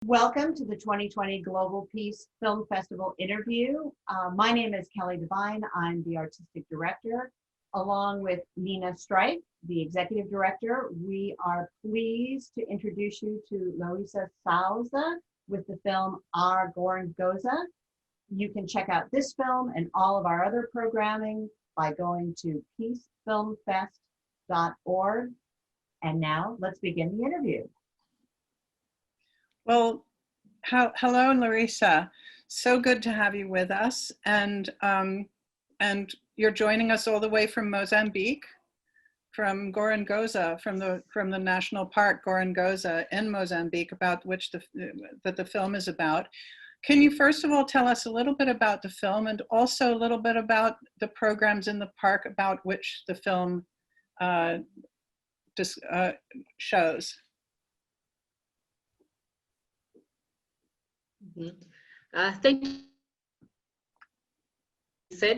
Welcome to the 2020 Global Peace Film Festival interview. My name is Kelly Devine. I'm the artistic director, along with Nina Stripe, the executive director. We are pleased to introduce you to Larissa Salza with the film Our Gorongosa. You can check out this film and all of our other programming by going to peacefilmfest.org. And now let's begin the interview. Well, hello, Larissa. So good to have you with us, and you're joining us all the way from Mozambique, from Gorongosa, from the national park Gorongosa in Mozambique, about which the film is about. Can you first of all tell us a little bit about the film, and also a little bit about the programs in the park about which the film shows? Thank you.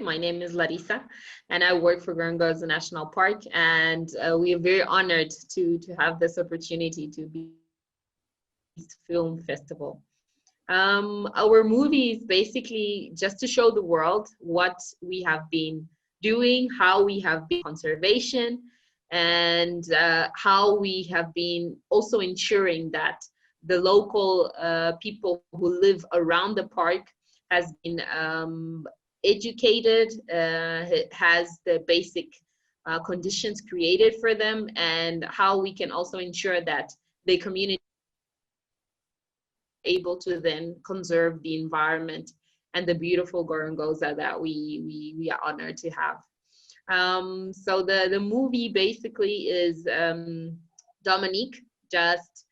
My name is Larissa, and I work for Gorongosa National Park, and we are very honored to have this opportunity to be film festival. Our movie is basically just to show the world what we have been doing, how we have been conservation, and how we have been also ensuring that the local people who live around the park has been educated, has the basic conditions created for them, and how we can also ensure that the community is able to then conserve the environment and the beautiful Gorongosa that we are honored to have. So the movie basically is Dominique just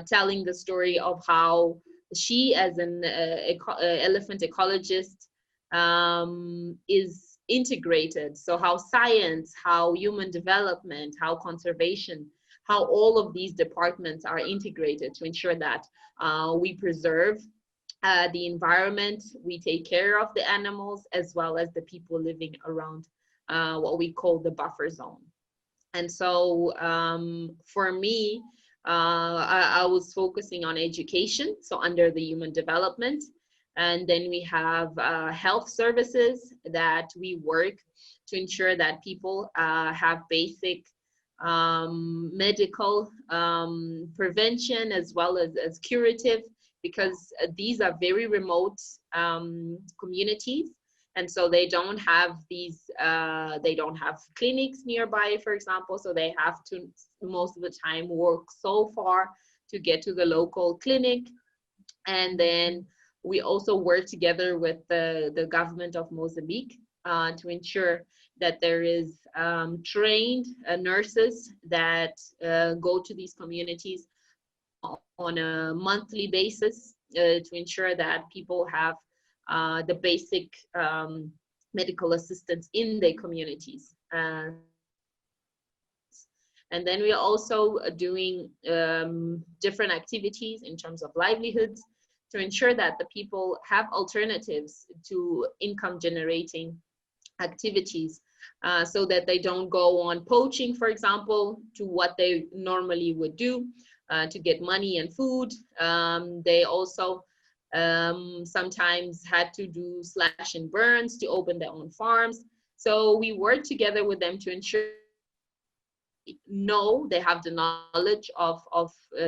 telling the story of how she, as an elephant ecologist, is integrated. So how science, how human development, how conservation, how all of these departments are integrated to ensure that we preserve the environment, we take care of the animals, as well as the people living around what we call the buffer zone. And so for me, I was focusing on education, so under the human development. And then we have health services that we work to ensure that people have basic medical prevention as well as curative, because these are very remote communities. And so they don't have these, they don't have clinics nearby, for example, so they have to most of the time work so far to get to the local clinic. And then we also work together with the government of Mozambique to ensure that there is trained nurses that go to these communities on a monthly basis to ensure that people have the basic medical assistance in their communities. And then we are also doing different activities in terms of livelihoods to ensure that the people have alternatives to income generating activities, so that they don't go on poaching, for example, to what they normally would do to get money and food. They also sometimes had to do slash and burns to open their own farms. So we work together with them to ensure they have the knowledge of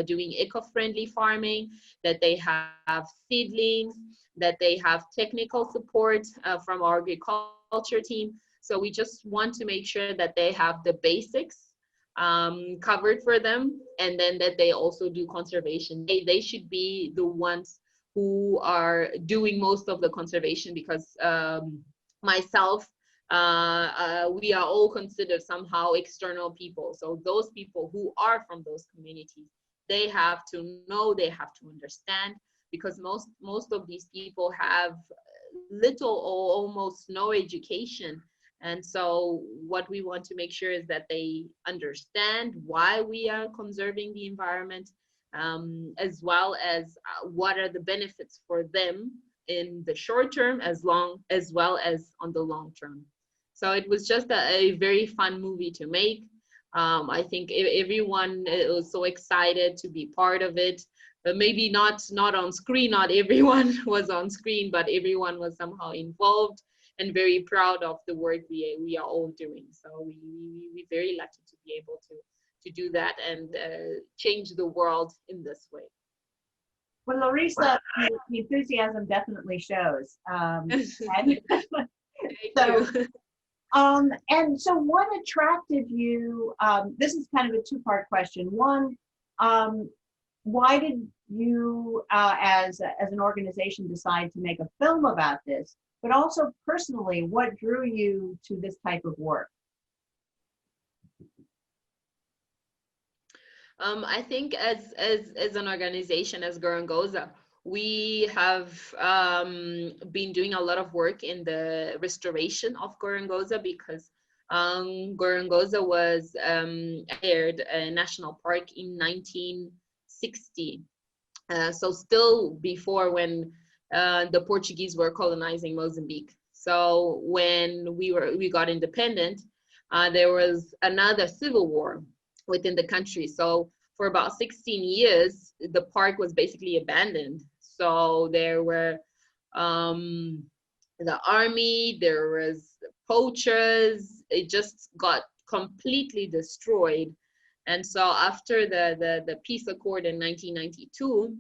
doing eco-friendly farming, that they have seedlings, that they have technical support from our agriculture team. So we just want to make sure that they have the basics covered for them, and then that they also do conservation. They should be the ones who are doing most of the conservation, because myself, we are all considered somehow external people. So those people who are from those communities, they have to know, they have to understand, because most of these people have little or almost no education. And so what we want to make sure is that they understand why we are conserving the environment, as well as what are the benefits for them in the short term, as well as on the long term. So it was just a very fun movie to make. I think everyone was so excited to be part of it. maybe not on screen, not everyone was on screen, but everyone was somehow involved and very proud of the work we are all doing. So we're very lucky to be able to do that and change the world in this way. Well, Larissa, the enthusiasm definitely shows. And Thank so, you. and so what attracted you, this is kind of a two-part question. One, why did you, as an organization, decide to make a film about this? But also personally, what drew you to this type of work? I think as an organization, as Gorongosa, we have been doing a lot of work in the restoration of Gorongosa, because Gorongosa was aired a national park in 1960. So still before when the Portuguese were colonizing Mozambique. So when we got independent, there was another civil war within the country. So for about 16 years, the park was basically abandoned. So there were the army, there was poachers, it just got completely destroyed. And so after the peace accord in 1992,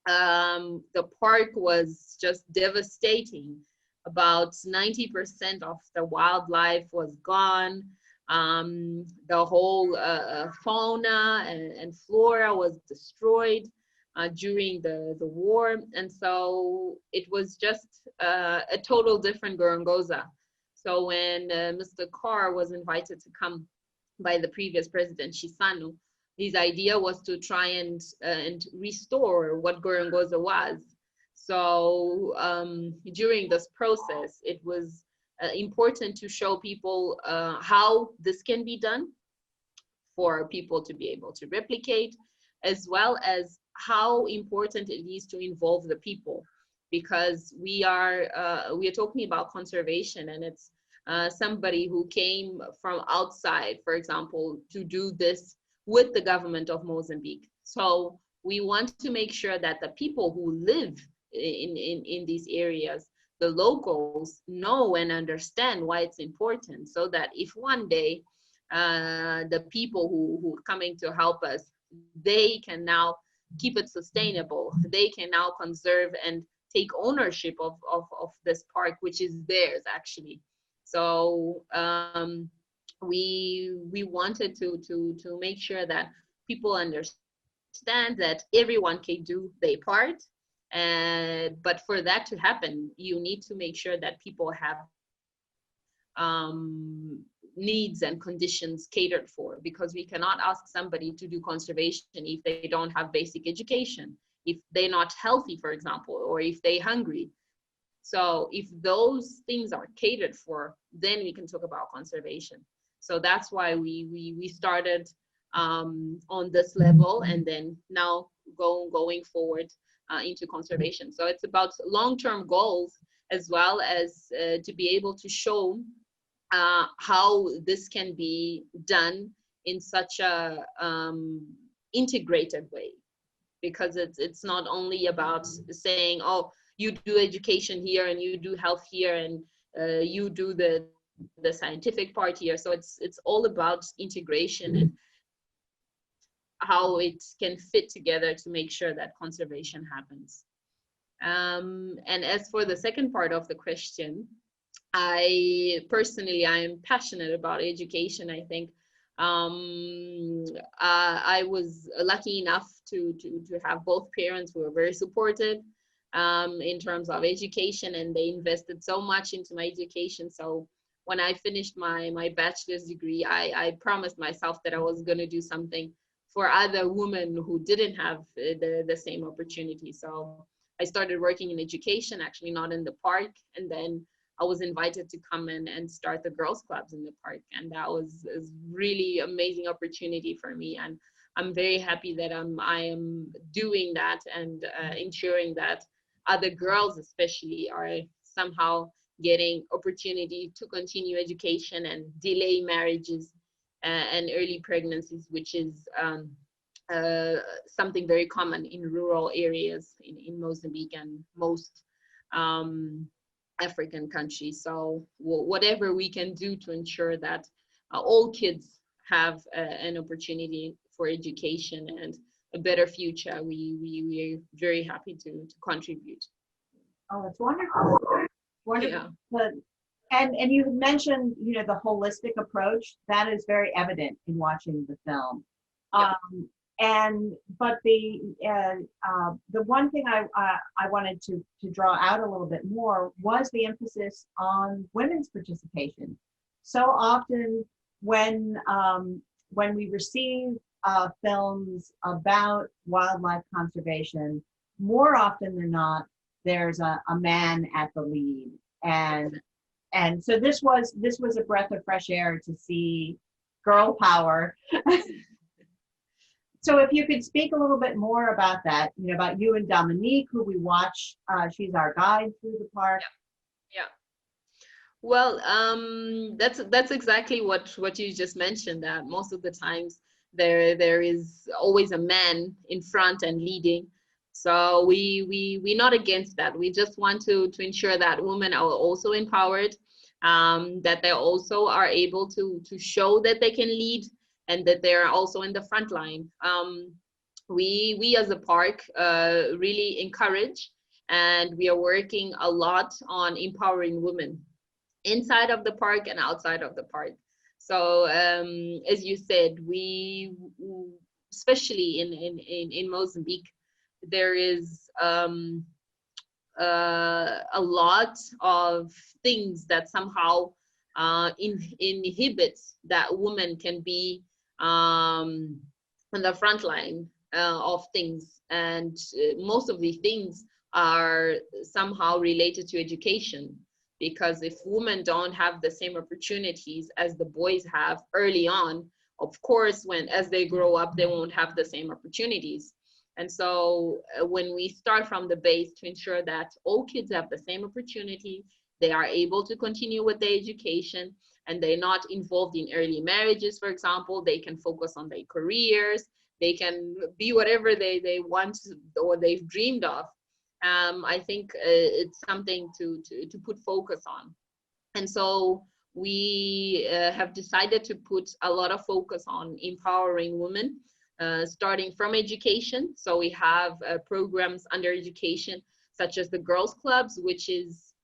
the park was just devastating. About 90% of the wildlife was gone. The whole fauna and flora was destroyed during the war. And so it was just a total different Gorongosa. So when Mr. Carr was invited to come by the previous president, Shisanu, his idea was to try and restore what Gorongosa was. So during this process, it was important to show people how this can be done for people to be able to replicate, as well as how important it is to involve the people, because we are talking about conservation, and it's somebody who came from outside, for example, to do this with the government of Mozambique. So we want to make sure that the people who live in these areas, the locals, know and understand why it's important, so that if one day the people who are coming to help us, they can now keep it sustainable, they can now conserve and take ownership of this park, which is theirs actually. So we wanted to make sure that people understand that everyone can do their part. But for that to happen, you need to make sure that people have needs and conditions catered for, because we cannot ask somebody to do conservation if they don't have basic education, if they're not healthy, for example, or if they're hungry. So if those things are catered for, then we can talk about conservation. So that's why we started on this level, and then now going forward into conservation. So it's about long-term goals, as well as to be able to show how this can be done in such a integrated way, because it's not only about saying, oh, you do education here and you do health here and you do the scientific part here. So it's all about integration and how it can fit together to make sure that conservation happens. And as for the second part of the question, I am passionate about education. I think I was lucky enough to have both parents who were very supportive in terms of education, and they invested so much into my education. So when I finished my bachelor's degree, I promised myself that I was going to do something for other women who didn't have the same opportunity. So I started working in education, actually not in the park, and then I was invited to come in and start the girls clubs in the park, and that was a really amazing opportunity for me. And I'm very happy that I am doing that and ensuring that other girls especially are somehow getting opportunity to continue education and delay marriages and early pregnancies, which is something very common in rural areas in Mozambique and most African countries. So whatever we can do to ensure that all kids have an opportunity for education and a better future, we're very happy to contribute. Oh, that's wonderful. Wonderful. Yeah. But, and you mentioned, you know, the holistic approach that is very evident in watching the film. Yeah. But the one thing I wanted to draw out a little bit more was the emphasis on women's participation. So often when we receive films about wildlife conservation, more often than not, there's a man at the lead, and so this was a breath of fresh air to see girl power. So if you could speak a little bit more about that, you know, about you and Dominique, who we watch, she's our guide through the park. Yeah. Well, that's exactly what you just mentioned, that most of the times there is always a man in front and leading. So we're not against that. We just want to ensure that women are also empowered, that they also are able to show that they can lead, and that they're also in the front line. We as a park really encourage, and we are working a lot on empowering women inside of the park and outside of the park. So as you said, we, especially in Mozambique, there is a lot of things that somehow inhibits that women can be on the front line of things, and most of these things are somehow related to education, because if women don't have the same opportunities as the boys have early on, of course as they grow up they won't have the same opportunities. And so when we start from the base to ensure that all kids have the same opportunity, they are able to continue with their education, and they're not involved in early marriages, for example, they can focus on their careers, they can be whatever they want or they've dreamed of. I think it's something to put focus on. And so we have decided to put a lot of focus on empowering women, starting from education. So we have programs under education, such as the Girls Clubs, which is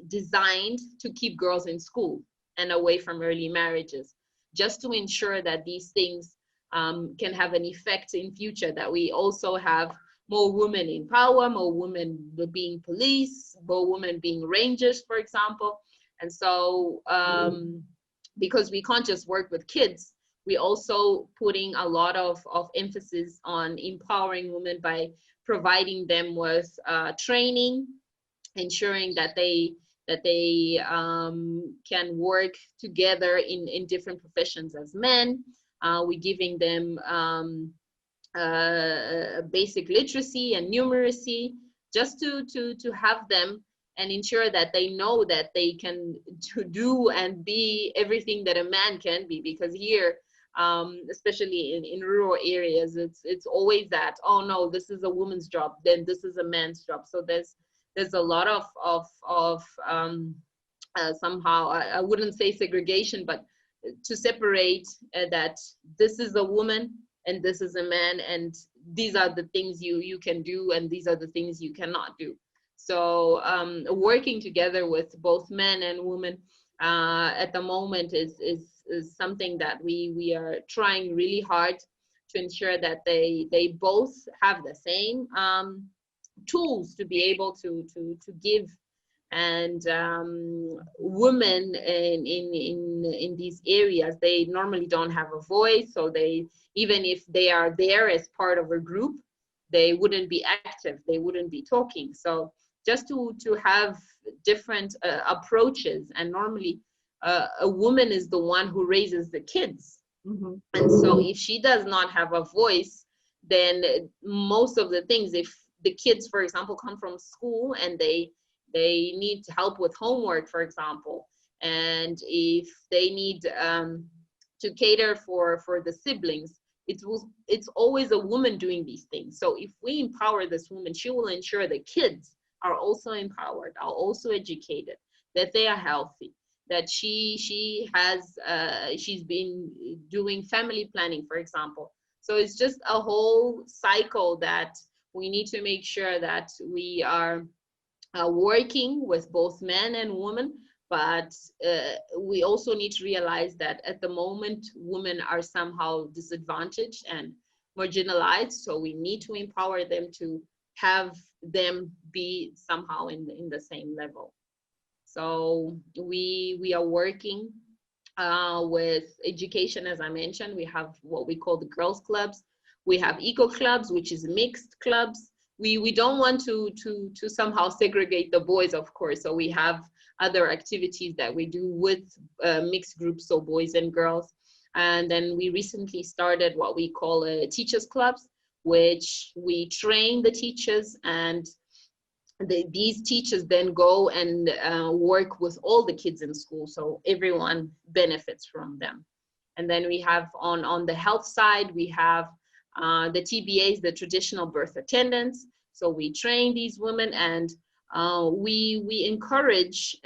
designed to keep girls in school and away from early marriages, just to ensure that these things can have an effect in future, that we also have more women in power, more women being police, more women being rangers, for example. And so because we can't just work with kids, we also putting a lot of emphasis on empowering women by providing them with training, ensuring that they can work together in different professions as men. We're giving them basic literacy and numeracy, just to have them and ensure that they know that they can do and be everything that a man can be. Because here, especially in rural areas, it's always that, oh no, this is a woman's job, then this is a man's job. So there's a lot of somehow, I wouldn't say segregation, but to separate that this is a woman and this is a man, and these are the things you can do and these are the things you cannot do. So working together with both men and women at the moment is something that we are trying really hard to ensure that they both have the same tools to be able to give. And women in these areas, they normally don't have a voice, so they, even if they are there as part of a group, they wouldn't be active, they wouldn't be talking. So just to have different approaches, and normally a woman is the one who raises the kids. Mm-hmm. And so if she does not have a voice, then most of the things, if the kids, for example, come from school and they need help with homework, for example, and if they need to cater for the siblings, it's always a woman doing these things. So if we empower this woman, she will ensure the kids are also empowered, are also educated, that they are healthy, that she's been doing family planning, for example. So it's just a whole cycle that we need to make sure that we are working with both men and women. But we also need to realize that at the moment, women are somehow disadvantaged and marginalized. So we need to empower them to have them be somehow in the same level. So we are working with education. As I mentioned, we have what we call the girls clubs. We have eco clubs, which is mixed clubs. We don't want to somehow segregate the boys, of course. So we have other activities that we do with mixed groups, so boys and girls. And then we recently started what we call teachers clubs, which we train the teachers, and these teachers then go and work with all the kids in school, so everyone benefits from them. And then we have on the health side, we have the TBAs, the traditional birth attendants. So we train these women, and we encourage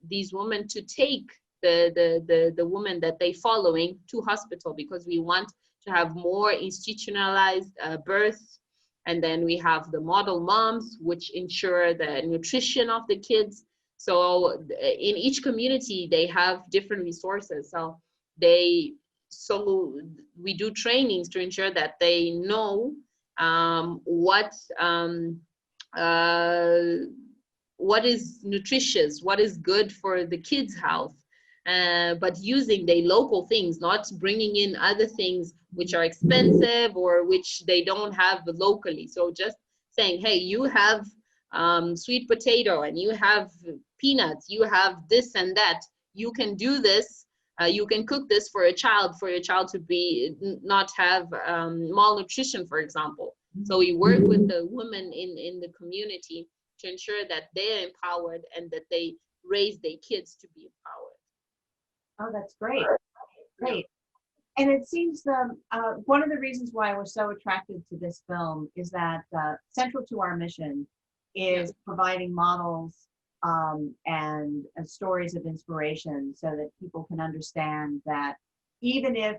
these women to take the woman that they following to hospital, because we want to have more institutionalized births. And then we have the model moms, which ensure the nutrition of the kids. So in each community, they have different resources. So we do trainings to ensure that they know what is nutritious, what is good for the kids' health, but using the local things, not bringing in other things which are expensive or which they don't have locally. So just saying, hey, you have sweet potato and you have peanuts, you have this and that, you can do this. You can cook this for your child to be not have malnutrition, for example. So we work with the women in the community to ensure that they're empowered and that they raise their kids to be empowered. Oh, that's great. Great. And it seems one of the reasons why we're so attracted to this film is that central to our mission is providing models and stories of inspiration, so that people can understand that even if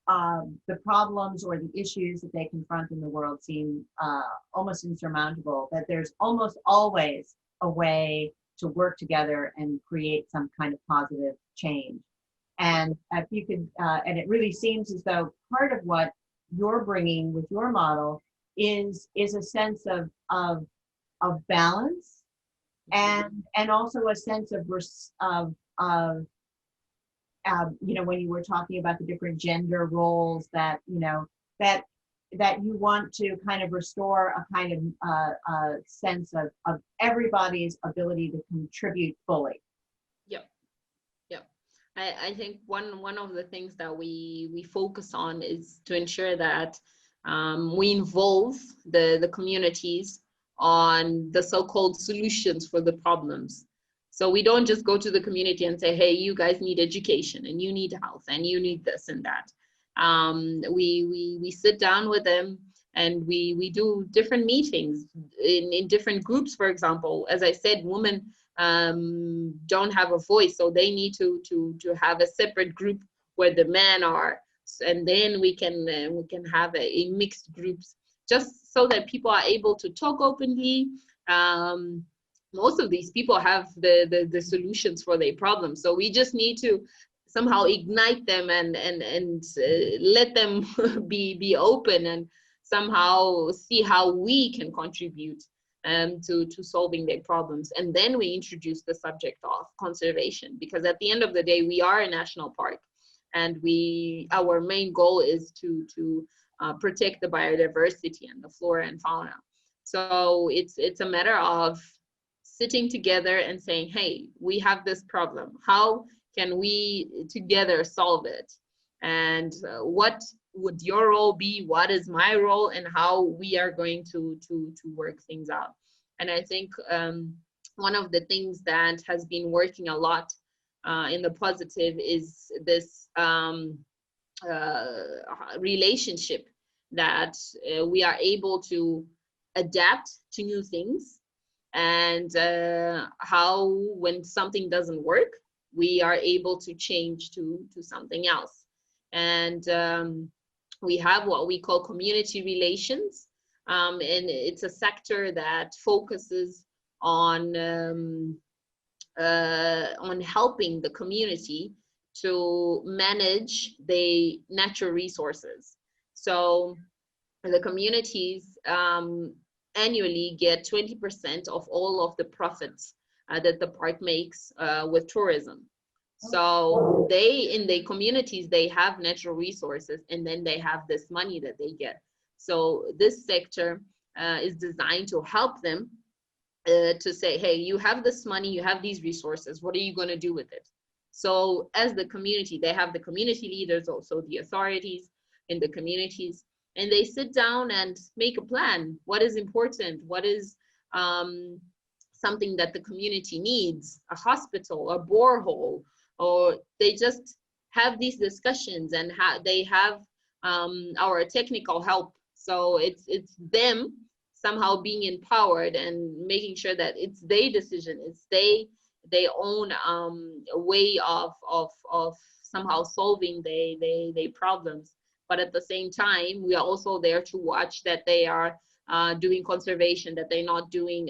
the problems or the issues that they confront in the world seem almost insurmountable, that there's almost always a way to work together and create some kind of positive change. And if you could, and it really seems as though part of what you're bringing with your model is a sense of balance, and also a sense of you know, when you were talking about the different gender roles, that you know that you want to kind of restore a kind of sense of everybody's ability to contribute fully. I think one of the things that we focus on is to ensure that we involve the communities on the so-called solutions for the problems. So we don't just go to the community and say, hey, you guys need education and you need health and you need this and that. We sit down with them and we do different meetings in different groups. For example, as I said, women don't have a voice, so they need to have a separate group where the men are, and then we can have a mixed groups, just so that people are able to talk openly. Most of these people have the solutions for their problems, so we just need to somehow ignite them and let them be open and somehow see how we can contribute to solving their problems. And then we introduce the subject of conservation, because at the end of the day, we are a national park, and our main goal is to protect the biodiversity and the flora and fauna. So it's a matter of sitting together and saying, hey, we have this problem. How can we together solve it? And what would your role be? What is my role? And how we are going to work things out. And I think one of the things that has been working a lot in the positive is this relationship, that we are able to adapt to new things, and how when something doesn't work, we are able to change to something else. And we have what we call community relations, and it's a sector that focuses on helping the community to manage the natural resources. So the communities annually get 20% of all of the profits that the park makes with tourism. So they, in the communities, they have natural resources, and then they have this money that they get. So this sector is designed to help them to say, hey, you have this money, you have these resources, what are you going to do with it? So as the community, they have the community leaders, also the authorities in the communities, and they sit down and make a plan. What is important? What is something that the community needs? A hospital, a borehole, or they just have these discussions, and they have our technical help. So it's them somehow being empowered and making sure that it's their decision, it's they own a way of somehow solving they problems. But at the same time, we are also there to watch that they are doing conservation, that they're not doing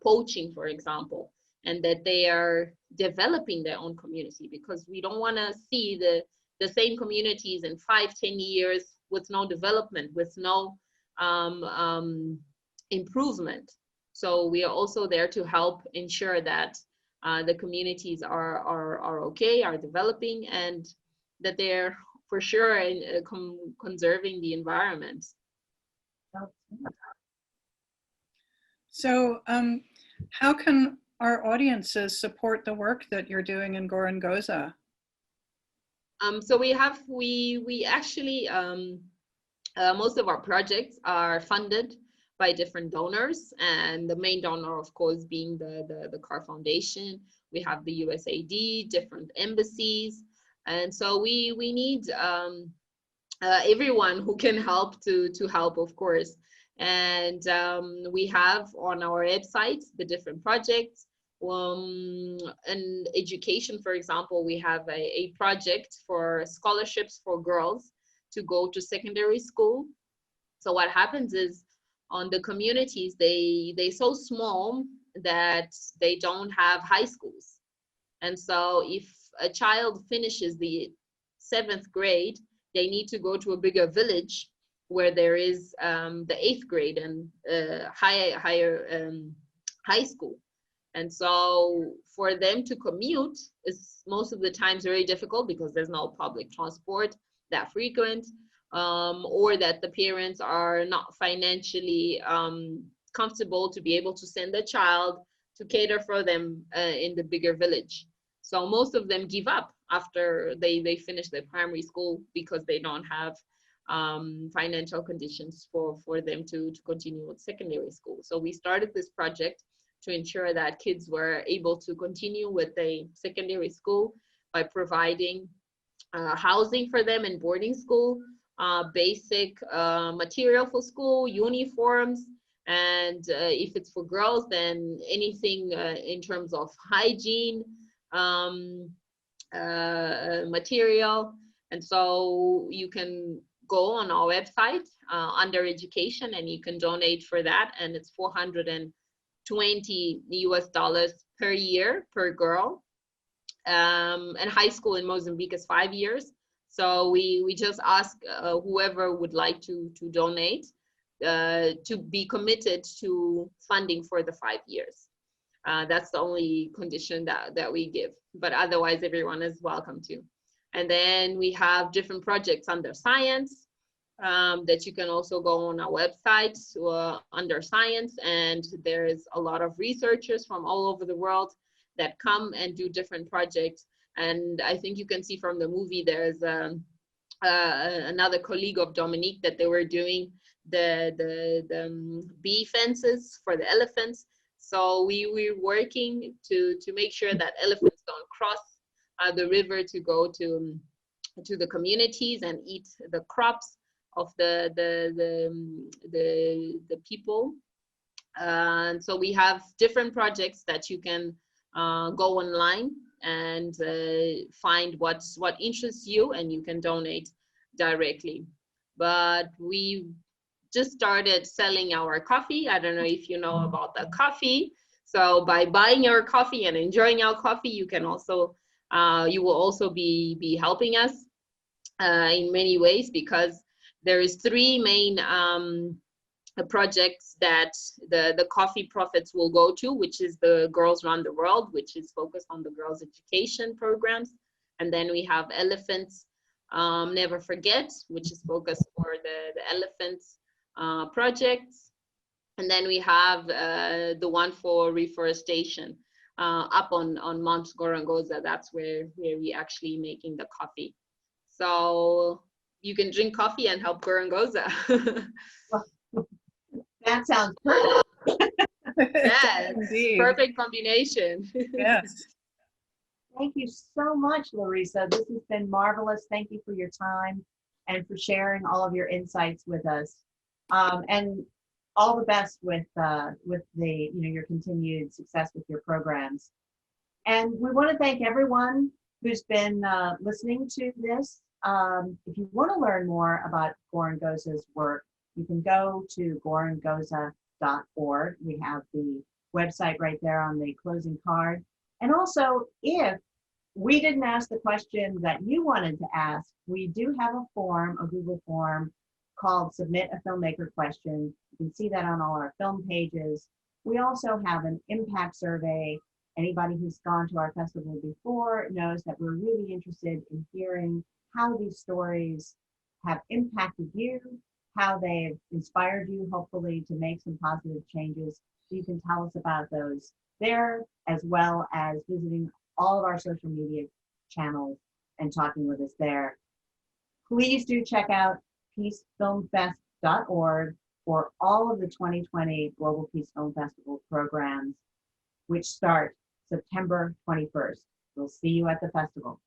poaching, for example, and that they are developing their own community, because we don't want to see the same communities in 5-10 years with no development, with no improvement. So we are also there to help ensure that the communities are okay, are developing, and that they're for sure in, conserving the environment. So how can our audiences support the work that you're doing in Gorongosa? So we actually most of our projects are funded by different donors, and the main donor, of course, being the Carr Foundation. We have the USAID, different embassies, and so we need everyone who can help to help, of course. And we have on our website the different projects. And education, for example, we have a project for scholarships for girls to go to secondary school. So what happens is, on the communities, they so small that they don't have high schools. And so if a child finishes the 7th grade, they need to go to a bigger village where there is the 8th grade and higher high school. And so for them to commute is most of the times very difficult, because there's no public transport that frequent, or that the parents are not financially comfortable to be able to send a child to cater for them in the bigger village. So most of them give up after they finish their primary school, because they don't have financial conditions for them to continue with secondary school. So we started this project to ensure that kids were able to continue with a secondary school by providing housing for them in boarding school, basic material for school, uniforms, and if it's for girls, then anything in terms of hygiene material. And so you can go on our website under education, and you can donate for that, and it's $420 per year per girl. And high school in Mozambique is 5 years. So we just ask whoever would like to donate to be committed to funding for the 5 years. That's the only condition that we give, but otherwise everyone is welcome to. And then we have different projects under science that you can also go on our website under science, and there is a lot of researchers from all over the world that come and do different projects. And I think you can see from the movie, there's another colleague of Dominique that they were doing the bee fences for the elephants. So we're working to make sure that elephants don't cross the river to go to to the communities and eat the crops of the people. And so we have different projects that you can go online and find what interests you, and you can donate directly. But we just started selling our coffee. I don't know if you know about the coffee. So by buying our coffee and enjoying our coffee, you can also you will also be helping us in many ways, because there is three main projects that the coffee profits will go to, which is the Girls Around the World, which is focused on the girls' education programs. And then we have Elephants Never Forget, which is focused for the elephants projects. And then we have the one for reforestation up on Mount Gorongosa. That's where we actually making the coffee. So you can drink coffee and help Gorongosa. That sounds perfect. Yes, Indeed. perfect combination. Yes. Thank you so much, Larissa. This has been marvelous. Thank you for your time and for sharing all of your insights with us. And all the best with the your continued success with your programs. And we want to thank everyone who's been listening to this. If you want to learn more about Gorongosa's work, you can go to gorongosa.org. We have the website right there on the closing card. And also, if we didn't ask the question that you wanted to ask, we do have a form, a Google form called Submit a Filmmaker Question. You can see that on all our film pages. We also have an impact survey. Anybody who's gone to our festival before knows that we're really interested in hearing how these stories have impacted you, how they've inspired you, hopefully, to make some positive changes. So you can tell us about those there, as well as visiting all of our social media channels and talking with us there. Please do check out peacefilmfest.org for all of the 2020 Global Peace Film Festival programs, which start September 21st. We'll see you at the festival.